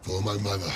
for my mother.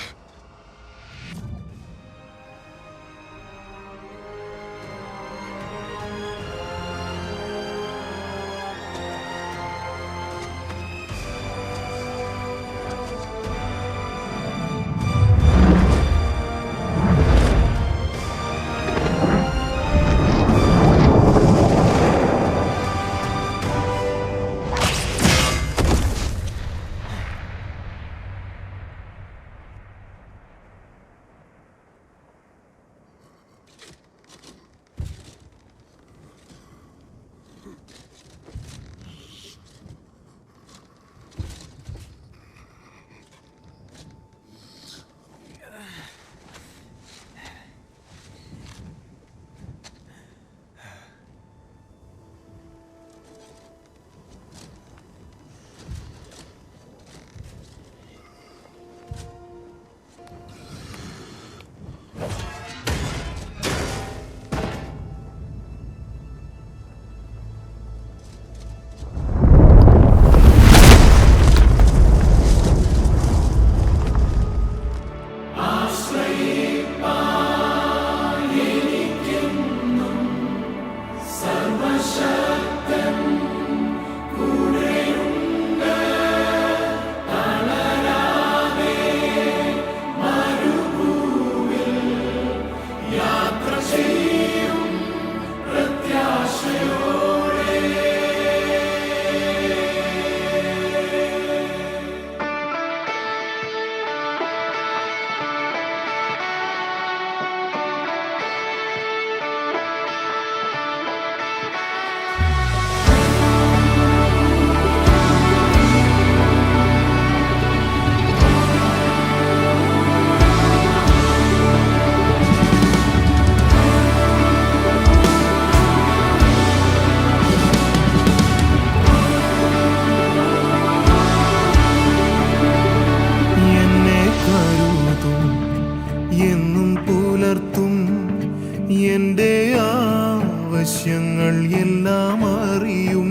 എന്റെ ആവശ്യങ്ങൾ എല്ലാം അറിയും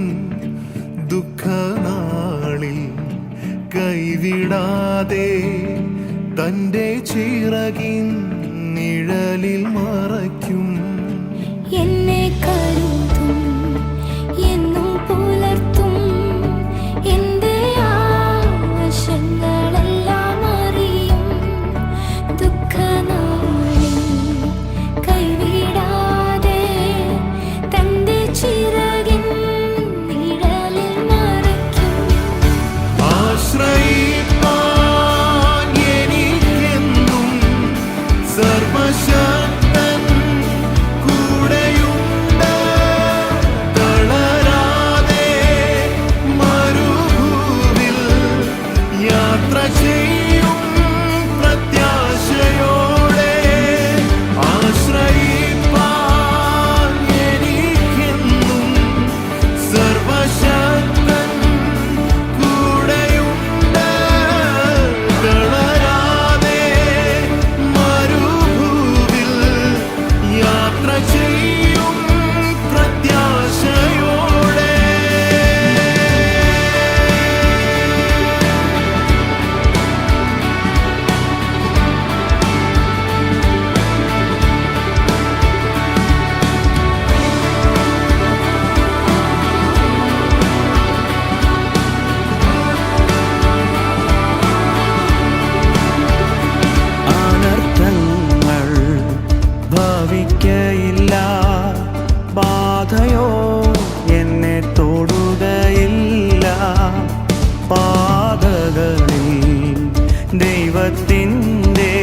ദുഃഖനാളിൽ കൈവിടാതെ തന്റെ ചിറകിൻ നിഴലിൽ മറയ്ക്കും. എന്നെ കരുതും എന്നും പുലർത്തും എന്റെ ആവശ്യങ്ങളെല്ലാം അറിയും ദുഃഖനാളിൽ കൈവിടാതെ തന്റെ ചിറകിൻ നിഴലിൽ മറയ്ക്കും. ആശ്രയിപ്പാൻ എനിക്കെന്നും സർവശക്തൻ കൂടെയുണ്ട്. തളരാതെ മരുഭൂവിൽ യാത്ര ചെയ്യും പ്രത്യാശയോടെ. ആശ്രയിപ്പാൻ എനിക്കെന്നും സർവശക്തൻ കൂടെയുണ്ട്. തളരാതെ മരുഭൂവിൽ യാത്ര ചെയ്യും പ്രത്യാശയോടെ. അനർത്ഥങ്ങൾ ഭവിക്കയില്ല, ബാധയോ എന്നെ തൊടുകയില്ല. പാതകളിൽ ദൈവത്തിൻ്റെ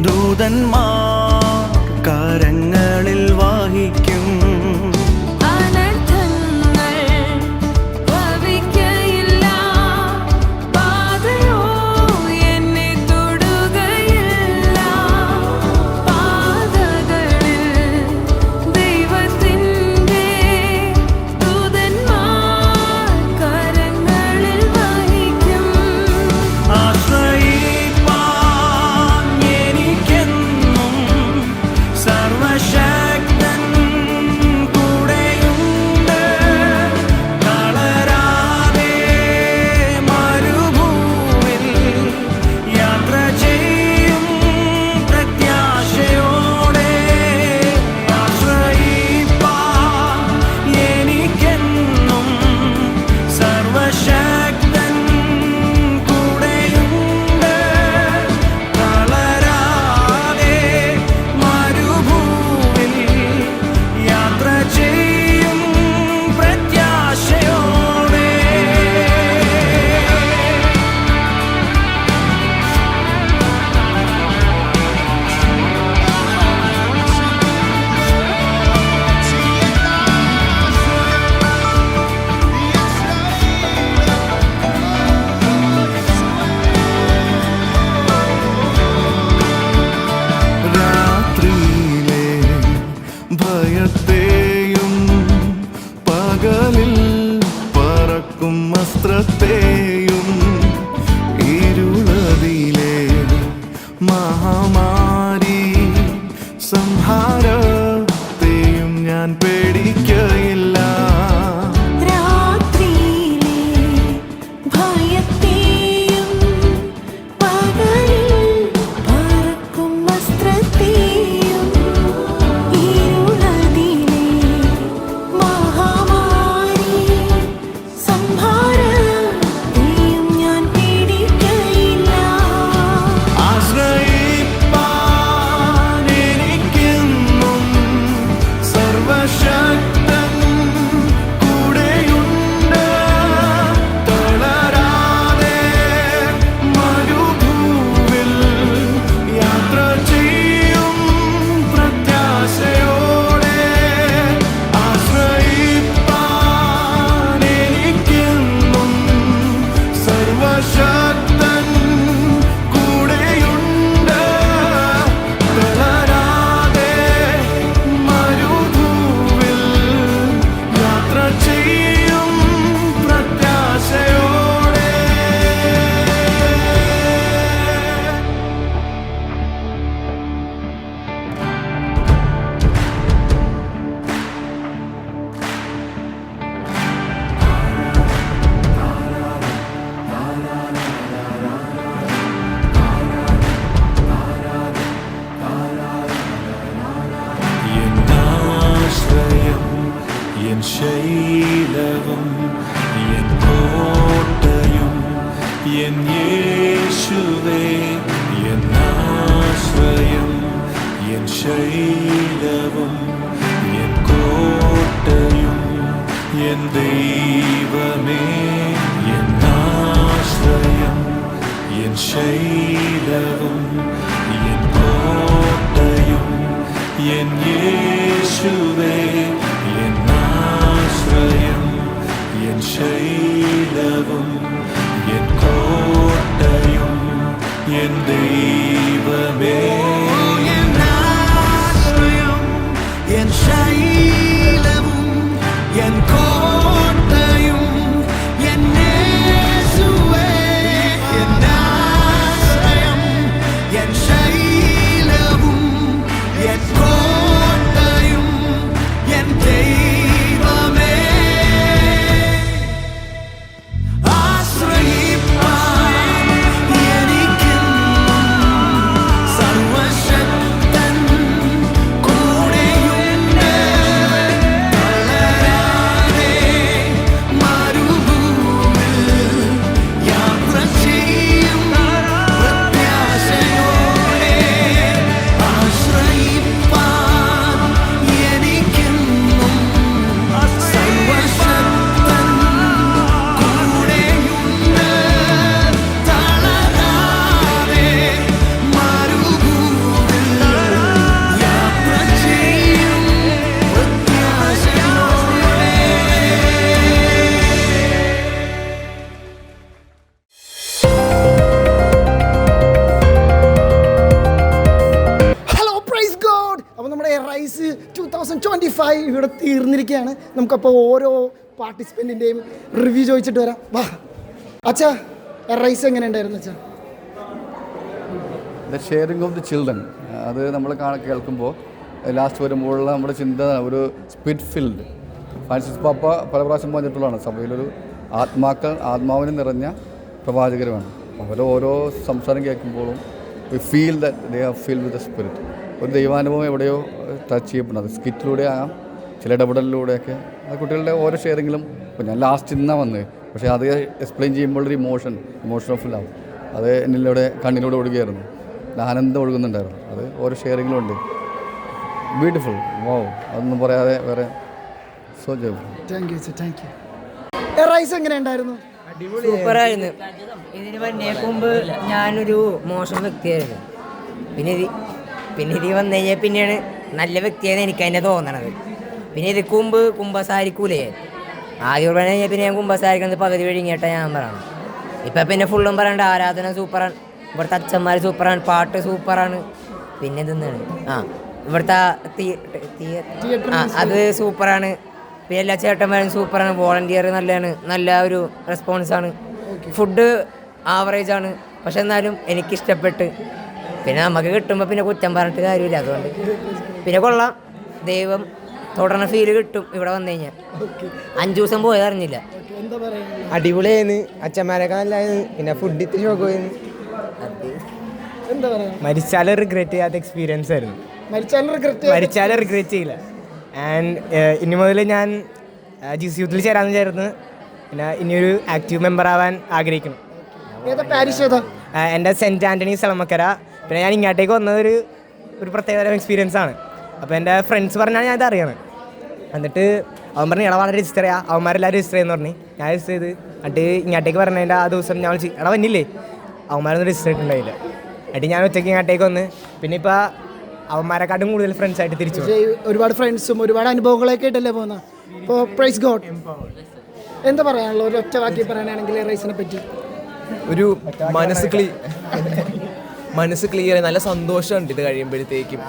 ദൂതന്മാർ കരങ്ങളിൽ വഹിക്കും. അനർത്ഥങ്ങൾ ഭവിക്കയില്ല, ബാധയോ എന്നെ തൊടുകയില്ല. പാതകളിൽ ദൈവത്തിൻ്റെ ദൂതന്മാർ കരങ്ങളിൽ വഹിക്കും. ആശ്രയിപ്പാൻ എനിക്കെന്നും എൻ യേശുവേ എൻ ആശ്രയം എൻ ശൈലവും എൻ കോട്ടയും എൻ ദൈവമേ എൻ ആശ്രയം എൻ ശൈലവും എൻ കോട്ടയും എൻ യേശുവേ എൻ ആശ്രയം എൻ ശൈലവും എൻ കോട്ടയും എൻ ദൈവമേ എൻ ആശ്രയം എൻ ശൈലവും എൻ കോട്ടയും എൻ യേശുവേ എൻ ആശ്രയം എൻ ശൈലവും എൻ കോട്ടയും എൻ ദൈവമേ ആശ്രയിപ്പാൻ എനിക്കെന്നും സർവശക്തൻ കൂടെയുണ്ട്. തളരാതെ മരുഭൂമിൽ യാത്ര ചെയ്യും പ്രത്യാശയോടെ ആശ്രയിപ്പാൻ എനിക്കെന്നും സർവശക്തൻ കൂടെയുണ്ട്. തളരാതെ മരുഭൂമിൽ യാത്ര ചെയ്യും പ്രത്യാശയോടെ. Hello praise God. അപ്പോൾ നമ്മുടെ റൈസ് 2025 ഇവിടെ തീർന്നിരിക്കുകയാണ്. നമുക്കപ്പോൾ ഓരോ പാർട്ടിസിപ്പൻറ്റിൻ്റെയും റിവ്യൂ ചോദിച്ചിട്ട് വരാം. വാ അച്ഛാ, റൈസ് എങ്ങനെ ഉണ്ടായിരുന്നു അച്ഛാ? The sharing of the children, അത് നമ്മൾ കേൾക്കുമ്പോൾ ലാസ്റ്റ് വരുമ്പോഴുള്ള നമ്മുടെ ചിന്ത ഒരു സ്പിരിറ്റ് ഫിൽഡ്. ഫ്രാൻസിസ് പാപ്പ പല പ്രാവശ്യം പറഞ്ഞിട്ടുള്ളതാണ്, സഭയിലൊരു ആത്മാവിന് നിറഞ്ഞ പ്രവാചകരുമാണ്. അവർ ഓരോ സംസാരം കേൾക്കുമ്പോഴും we feel that they are field with the spirit. ഒരു ദൈവാനുഭവം എവിടെയോ ടച്ച് ചെയ്യപ്പെടുന്നത് സ്കിറ്റിലൂടെ ആകാം, ചില ഇടപെടലിലൂടെയൊക്കെ. ആ കുട്ടികളുടെ ഓരോ ഷെയറിങ്ങിലും ഇപ്പോൾ ഞാൻ ലാസ്റ്റ് ഇന്നാണ് വന്നത്, പക്ഷേ അത് എക്സ്പ്ലെയിൻ ചെയ്യുമ്പോഴൊരു ഇമോഷൻ ഓഫ് ലവ് അത് എന്നിലൂടെ കണ്ണിലൂടെ ഒഴുകിയായിരുന്നു. ആനന്ദം ഒഴുകുന്നുണ്ടായിരുന്നു. അത് ഓരോ ഷെയറിങ്ങിലും ഉണ്ട്. ബ്യൂട്ടിഫുൾ. വാവ്, അതൊന്നും പറയാതെ വേറെ സോ ജോയ്ഫുൾ. താങ്ക് യു അച്ഛാ, താങ്ക് യു. റൈസ് എങ്ങനെ ഉണ്ടായിരുന്നു? സൂപ്പറായിരുന്നു. ഇതിന് മുമ്പ് ഞാനൊരു മോശം വ്യക്തിയായിരുന്നു. പിന്നെ ഇത് വന്നു കഴിഞ്ഞാൽ പിന്നെയാണ് നല്ല വ്യക്തിയാണെന്ന് എനിക്ക് അതിനെ തോന്നണത്. പിന്നെ ഇതിക്ക് മുമ്പ് കുമ്പസാരിക്കൂലേ, ആദ്യം പറഞ്ഞു കഴിഞ്ഞാൽ പിന്നെ ഞാൻ കുമ്പസാരിക്കുന്നത് പകുതി വഴിങ്ങേട്ടാ ഞാൻ പറയണം. ഇപ്പം പിന്നെ ഫുള്ളും പറയണ്ട, ആരാധന സൂപ്പറാണ്, ഇവിടുത്തെ അച്ഛന്മാർ സൂപ്പറാണ്, പാട്ട് സൂപ്പറാണ്, പിന്നെ ഇതെന്നാണ് ഇവിടുത്തെ അത് സൂപ്പറാണ്, പിന്നെ എല്ലാ ചേട്ടന്മാരും സൂപ്പറാണ്, വോളണ്ടിയർ നല്ലതാണ്, നല്ല ഒരു റെസ്പോൺസാണ്. ഫുഡ് ആവറേജാണ്, പക്ഷെ എന്നാലും എനിക്കിഷ്ടപ്പെട്ട്. പിന്നെ നമുക്ക് കിട്ടുമ്പോൾ പിന്നെ കുറ്റം പറഞ്ഞിട്ട് കാര്യമില്ല. അതുകൊണ്ട് പിന്നെ കൊള്ളാം, ദൈവം തുടർന്ന് ഫീല് കിട്ടും ഇവിടെ വന്നു കഴിഞ്ഞാൽ. 5 ദിവസം പോയത് അറിഞ്ഞില്ല. അടിപൊളിയായിരുന്നു, അച്ഛന്മാരൊക്കെ നല്ലതായിരുന്നു. പിന്നെ ഫുഡ് ഇത്തിരി ഷോക്കായിരുന്നു. മരിച്ചാലും റിഗ്രറ്റ് ചെയ്യാത്ത എക്സ്പീരിയൻസ് ആയിരുന്നു. മരിച്ചാലും റിഗ്രറ്റ് ചെയ്യില്ല. ആൻഡ് ഇനി മുതൽ ഞാൻ ജിസ് യൂത്തിൽ ചേരാമെന്ന് ചേർന്ന് പിന്നെ ഇനിയൊരു ആക്റ്റീവ് മെമ്പർ ആവാൻ ആഗ്രഹിക്കണം. എൻ്റെ സെൻറ്റ് ആൻ്റണീസ് എളമക്കര. പിന്നെ ഞാൻ ഇങ്ങോട്ടേക്ക് വന്നത് ഒരു പ്രത്യേകതരം എക്സ്പീരിയൻസ് ആണ്. അപ്പോൾ എൻ്റെ ഫ്രണ്ട്സ് പറഞ്ഞാൽ ഞാൻ ഇത് അറിയണം. എന്നിട്ട് അവൻ പറഞ്ഞു എടാ വളരെ രജിസ്റ്റർ ചെയ്യാം, അവന്മാരെല്ലാവരും രജിസ്റ്റർ ചെയ്യുമെന്ന് പറഞ്ഞ് ഞാൻ രജിസ്റ്റർ ചെയ്ത്. എന്നിട്ട് ഇങ്ങോട്ടേക്ക് പറഞ്ഞതിൻ്റെ ആ ദിവസം ഞാൻ വിളിച്ച് എടാ വന്നില്ലേ, അവന്മാരൊന്നും രജിസ്റ്റർ ചെയ്തിട്ടുണ്ടായില്ല. എന്നിട്ട് ഞാൻ ഒറ്റയ്ക്ക് ഇങ്ങോട്ടേക്ക് വന്ന് പിന്നെ ഇപ്പോൾ അവന്മാരെക്കാട്ടും കൂടുതൽ ഫ്രണ്ട്സായിട്ട് തിരിച്ചു. ഒരുപാട് ഫ്രണ്ട്സും ഒരുപാട് അനുഭവങ്ങളൊക്കെ ആയിട്ടല്ലേ പോകുന്നത്. അപ്പോൾ പ്രൈസ് ഗോഡ്. എന്താ പറയാനുള്ളത് ഒരു ഒറ്റ വാക്കി പറയാനാണെങ്കിൽ റൈസിനെ പറ്റി? ഒരു മനസ്സ് ക്ലിയർ, നല്ല സന്തോഷമുണ്ട് ഇത് കഴിയുമ്പോഴത്തേക്കും.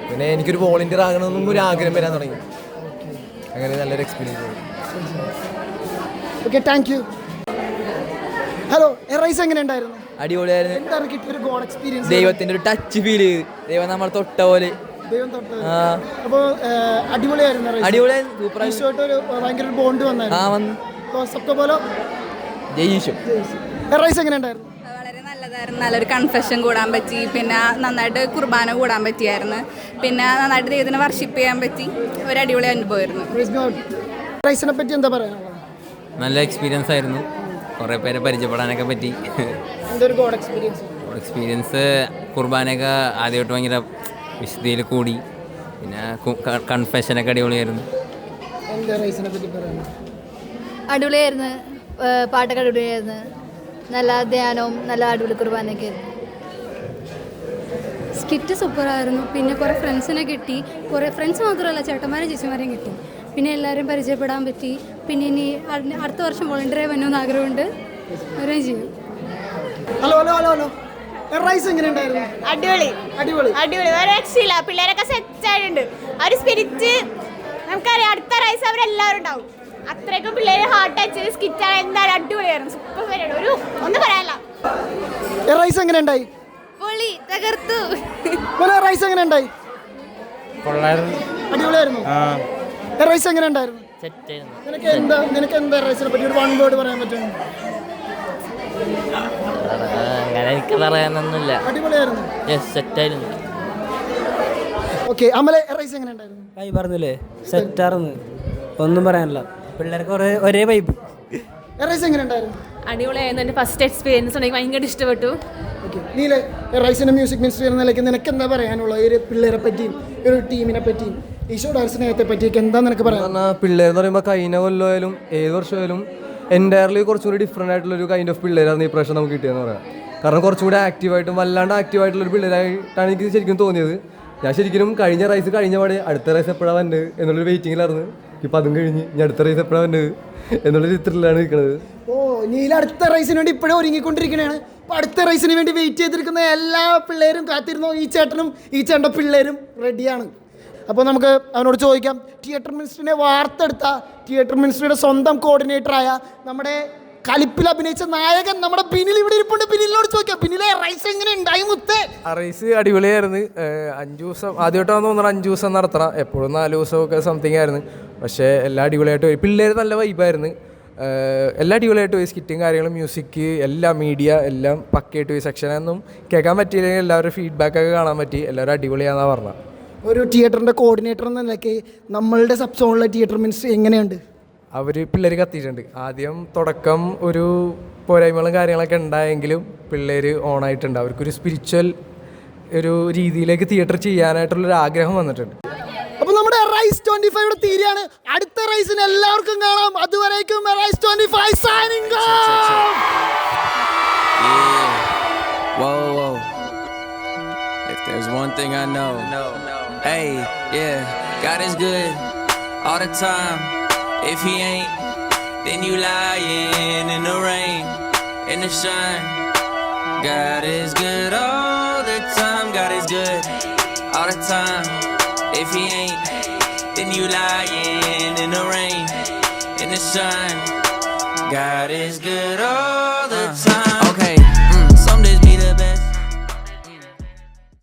പിന്നെ എനിക്കൊരു വോളണ്ടിയർ ആകണമെന്നും ഒരു ആഗ്രഹം വരാൻ തുടങ്ങി. അങ്ങനെ നല്ലൊരു experience. Okay, thank you. Hello, Rise എങ്ങനെ ഉണ്ടായിരുന്നു? അടിപൊളിയായിരുന്നു. എന്താണ് കിട്ടിയൊരു ഗോഡ് എക്സ്പീരിയൻസ്? ദൈവത്തിന്റെ ഒരു ടച്ച് ഫീൽ ചെയ്ത്, ദൈവം നമ്മൾ തൊട്ട പോലെ. അപ്പോൾ അടിപൊളിയായിരുന്നു. അടിപൊളിയായിരുന്നു, ഒരു ഭയങ്കര ബോണ്ട് വന്നായിരുന്നു. റൈസ് എങ്ങനെ ഉണ്ടായിരുന്നു? വളരെ നല്ലതായിരുന്നു. നല്ലൊരു കൺഫെഷൻ കൂടാൻ പറ്റി, പിന്നെ നന്നായിട്ട് കുർബാന കൂടാൻ പറ്റിയായിരുന്നു, പിന്നെ നന്നായിട്ട് ദൈവത്തിനെ വർഷിപ്പ് ചെയ്യാൻ പറ്റി. ഒരു അടിപൊളി അനുഭവമായിരുന്നു. റൈസിനെ പറ്റി എന്താ പറയാനുള്ളത്? നല്ല എക്സ്പീരിയൻസ് ആയിരുന്നു. കുറേ പേരെ പരിചയപ്പെടാനൊക്കെ പറ്റി. എന്തൊരു ഗോഡ് എക്സ്പീരിയൻസ്. എക്സ്പീരിയൻസ് കുർബാനയൊക്കെ ആദ്യമായിട്ട് ഭയങ്കര വിശുദ്ധിയിൽ കൂടി. പിന്നെ കൺഫെഷനൊക്കെ അടിപൊളിയായിരുന്നു. എന്താ റൈസിനെ പറ്റി പറയാനുള്ളത്? അടിപൊളിയായിരുന്നു, പാട്ടൊക്കെ അടിപൊളിയായിരുന്നു, നല്ല ധ്യാനവും നല്ല അടിപൊളി കുർബാനയൊക്കെ ആയിരുന്നു. സ്കിറ്റ് സൂപ്പറായിരുന്നു. പിന്നെ കുറേ ഫ്രണ്ട്സിനെ കിട്ടി. കുറേ ഫ്രണ്ട്സ് മാത്രമല്ല, ചേട്ടന്മാരെയും ചേച്ചിമാരെയും കിട്ടി. പിന്നെ എല്ലാവരും പരിചയപ്പെടാൻ പറ്റി. പിന്നെ ഇനി അടുത്ത വർഷം വോളണ്ടിയറായി വരണമെന്ന് ആഗ്രഹമുണ്ട്. വരികയും ചെയ്യും. Hello hello hello hello Rise എങ്ങനെ ഉണ്ടായിരുന്നു? അടിപൊളി അടിപൊളി അടിപൊളി, ഒരു രക്ഷയില്ല. പിള്ളേരൊക്കെ സെറ്റ് ആയിട്ടുണ്ട്. ആ ഒരു സ്പിരിറ്റ് നമുക്കറിയാം. അടുത്ത റൈസ് അവരെല്ലാവരും ഉണ്ടാവും. അത്രയ്ക്കും പിള്ളേര് ഹാർട്ട് ടച്ച് ചെയ്ത് സ്കിറ്റാണ്. എന്തായാലും അടിപൊളിയായിരുന്നു. സൂപ്പർ പരിപാടി. ഒന്നും പറയാനില്ല. റൈസ് എങ്ങനെ ഉണ്ടായി? പൊളി, തകർത്തു. റൈസ് എങ്ങനെ ഉണ്ടായി? അടിപൊളിയായിരുന്നു. റൈസ് എങ്ങനെ ഉണ്ടായിരുന്നു? നിനക്ക് എന്താ റൈസിനെ പറ്റി ഒരു 1 വേർഡ് പറയാൻ പറ്റും? അങ്ങനെ എനിക്ക് പറയാനൊന്നുമില്ല. അടിപൊളിയായിരുന്നു. സെറ്റായിരുന്നു. ഓക്കെ, അമലെ റൈസ് എങ്ങനെ ഉണ്ടായിരുന്നു? പറഞ്ഞില്ലേ, സെറ്റായിരുന്നു. ഒന്നും പറയാനില്ല. പിള്ളേർക്ക് ഒരേ വൈബ്. റൈസ് എങ്ങനെ ഉണ്ടായിരുന്നു? അടിപൊളിയായിരുന്നു. എൻ്റെ ഫസ്റ്റ് എക്സ്പീരിയൻസ് ഉണ്ടെങ്കിൽ ഭയങ്കര ഇഷ്ടപ്പെട്ടു. ഓക്കെ, നീലെ റൈസിൻ്റെ മ്യൂസിക് മിനിസ്റ്റർ എന്ന നിലയ്ക്ക് നിനക്ക് എന്താ പറയാനുള്ളത്? ഒരു പിള്ളേരെ പറ്റിയും ഒരു ടീമിനെ പറ്റിയും ഈശോ ഡാൻസ് സ്നേഹത്തെ പറ്റിയൊക്കെ എന്താ നിനക്ക് പറയാൻ? പിള്ളേരെന്ന് പറയുമ്പോൾ കഴിഞ്ഞ കൊല്ലമായാലും ഏത് വർഷമായാലും എൻ്റയർലി കുറച്ചും കൂടി ഡിഫറെൻ്റ് ആയിട്ടുള്ളൊരു കൈൻഡ് ഓഫ് പിള്ളേരാണ് ഈ പ്രാവശ്യം നമുക്ക് കിട്ടിയെന്ന് പറയാം. കാരണം കുറച്ചും കൂടി ആക്റ്റീവായിട്ടും വല്ലാണ്ട് ആക്റ്റീവായിട്ടുള്ളൊരു പിള്ളേരായിട്ടാണ് എനിക്ക് ശരിക്കും തോന്നിയത്. ഞാൻ ശരിക്കും കഴിഞ്ഞ റൈസ് കഴിഞ്ഞ പാടെ അടുത്ത റൈസ് എപ്പോഴാണ് വന്നത് എന്നുള്ളൊരു വെയിറ്റിങ്ങിലായിരുന്നു. ഇപ്പം അതും കഴിഞ്ഞ് ഇനി അടുത്ത റൈസ് എപ്പോഴാണ് വന്നത് എന്നുള്ളൊരു ചിത്രത്തിലാണ് നിൽക്കുന്നത്. ഓ, നീല അടുത്ത റൈസിന് വേണ്ടി ഇപ്പോഴും ഒരുങ്ങിക്കൊണ്ടിരിക്കണതാണ്. അപ്പോൾ അടുത്ത റൈസിന് വേണ്ടി വെയിറ്റ് ചെയ്തിരിക്കുന്ന എല്ലാ പിള്ളേരും കാത്തിരുന്നു. ഈ ചേട്ടനും ഈ ചേട്ടൻ്റെ പിള്ളേരും റെഡിയാണ്. അപ്പോൾ നമുക്ക് അവനോട് ചോദിക്കാം. തിയേറ്റർ മിനിസ്റ്ററിനെ വാർത്തെടുത്ത തിയേറ്റർ മിനിസ്റ്ററിയുടെ സ്വന്തം കോർഡിനേറ്ററായ നമ്മുടെ കലിപ്പിൽ അഭിനയിച്ച നായകൻ നമ്മുടെ ബിനിൽ ഇവിടെ ഇരിപ്പുണ്ട്. ബിനിലിനോട് ചോദിക്കാം, ബിനിലെ റൈസ് എങ്ങനെ ഉണ്ടായി മുത്തേ? റൈസ് അടിപൊളിയായിരുന്നു. 5 ദിവസം ആദ്യമായിട്ടാണെന്ന് തോന്നുന്നത് 5 ദിവസം നടത്തണം. എപ്പോഴും 4 ദിവസമൊക്കെ സംതിങ് ആയിരുന്നു. പക്ഷേ എല്ലാം അടിപൊളിയായിട്ട് പോയി. പിള്ളേർ നല്ല വൈബായിരുന്നു. എല്ലാം അടിപൊളിയായിട്ട് പോയി. സ്കിറ്റും കാര്യങ്ങളും മ്യൂസിക് എല്ലാം മീഡിയ എല്ലാം പക്കയായിട്ട് പോയി. സെക്ഷനൊന്നും കേൾക്കാൻ പറ്റിയില്ലെങ്കിൽ എല്ലാവരുടെ ഫീഡ്ബാക്കൊക്കെ കാണാൻ പറ്റി. എല്ലാവരും അടിപൊളിയാണെന്നാണ് പറഞ്ഞത്. ഒരു തിയേറ്ററിൻ്റെ കോർഡിനേറ്റർ എന്ന നിലയ്ക്ക് നമ്മളുടെ സബ് സോണിലെ തിയേറ്റർ മിനിസ്റ്റർ എങ്ങനെയുണ്ട്? അവർ പിള്ളേർ കത്തിയിട്ടുണ്ട്. ആദ്യം തുടക്കം ഒരു പോരായ്മകളും കാര്യങ്ങളൊക്കെ ഉണ്ടായെങ്കിലും പിള്ളേർ ഓണായിട്ടുണ്ട്. അവർക്കൊരു സ്പിരിച്വൽ ഒരു രീതിയിലേക്ക് തിയേറ്റർ ചെയ്യാനായിട്ടുള്ളൊരു ആഗ്രഹം വന്നിട്ടുണ്ട്. അപ്പോൾ നമ്മുടെ റൈസ് 25 ഇവിടെ തീരെയാണ്. അടുത്ത റൈസിന് എല്ലാവർക്കും കാണാം. അതുവരേക്കും Rise 25 signing off. Whoa. If there's one thing I know, hey, yeah, God is good all the time. If he ain't, then you lying in the rain, in the sun. God is good all the time. God is good all the time. If he ain't, then you lying in the rain, in the sun. God is good all the time.